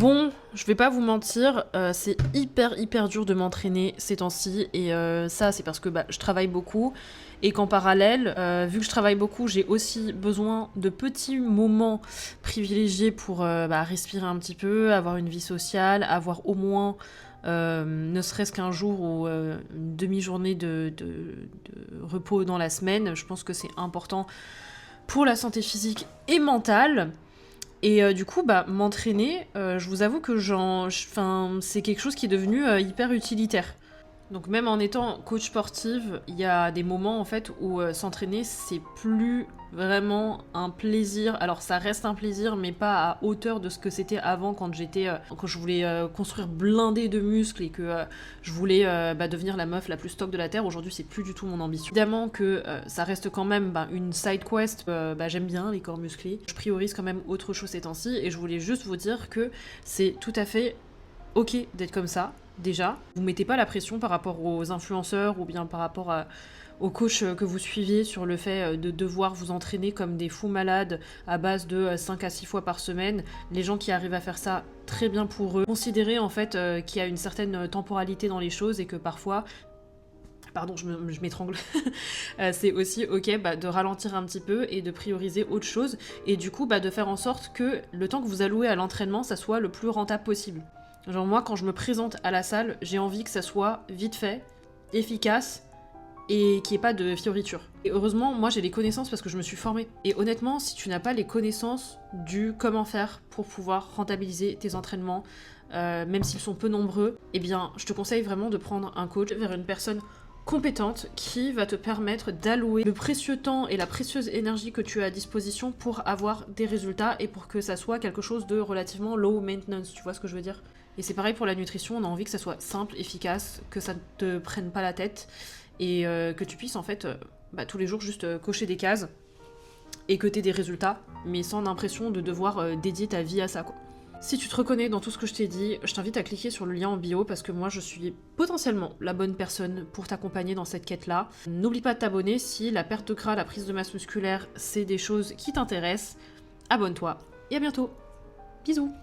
Bon, je vais pas vous mentir, c'est hyper dur de m'entraîner ces temps-ci et ça c'est parce que je travaille beaucoup et qu'en parallèle, vu que je travaille beaucoup, j'ai aussi besoin de petits moments privilégiés pour respirer un petit peu, avoir une vie sociale, avoir au moins ne serait-ce qu'un jour ou une demi-journée de repos dans la semaine. Je pense que c'est important pour la santé physique et mentale. Et du coup, m'entraîner, je vous avoue que c'est quelque chose qui est devenu hyper utilitaire. Donc même en étant coach sportive, il y a des moments en fait où s'entraîner, c'est plus vraiment un plaisir. Alors ça reste un plaisir, mais pas à hauteur de ce que c'était avant quand quand je voulais construire blindé de muscles et que je voulais devenir la meuf la plus stock de la terre. Aujourd'hui, c'est plus du tout mon ambition. Évidemment que ça reste quand même une side quest. J'aime bien les corps musclés. Je priorise quand même autre chose ces temps-ci et je voulais juste vous dire que c'est tout à fait ok d'être comme ça. Déjà, vous mettez pas la pression par rapport aux influenceurs ou bien par rapport aux coachs que vous suiviez sur le fait de devoir vous entraîner comme des fous malades à base de 5 à 6 fois par semaine. Les gens qui arrivent à faire ça, très bien pour eux. Considérez en fait qu'il y a une certaine temporalité dans les choses et que parfois... Pardon, je m'étrangle. C'est aussi ok de ralentir un petit peu et de prioriser autre chose et du coup de faire en sorte que le temps que vous allouez à l'entraînement, ça soit le plus rentable possible. Genre moi, quand je me présente à la salle, j'ai envie que ça soit vite fait, efficace et qu'il n'y ait pas de fioritures. Et heureusement, moi j'ai les connaissances parce que je me suis formée. Et honnêtement, si tu n'as pas les connaissances du comment faire pour pouvoir rentabiliser tes entraînements, même s'ils sont peu nombreux, eh bien je te conseille vraiment de prendre un coach vers une personne compétente qui va te permettre d'allouer le précieux temps et la précieuse énergie que tu as à disposition pour avoir des résultats et pour que ça soit quelque chose de relativement low maintenance, tu vois ce que je veux dire ? Et c'est pareil pour la nutrition, on a envie que ça soit simple, efficace, que ça ne te prenne pas la tête et que tu puisses en fait tous les jours juste cocher des cases et que tu aies des résultats, mais sans l'impression de devoir dédier ta vie à ça quoi. Si tu te reconnais dans tout ce que je t'ai dit, je t'invite à cliquer sur le lien en bio parce que moi je suis potentiellement la bonne personne pour t'accompagner dans cette quête-là. N'oublie pas de t'abonner si la perte de gras, la prise de masse musculaire, c'est des choses qui t'intéressent. Abonne-toi et à bientôt. Bisous.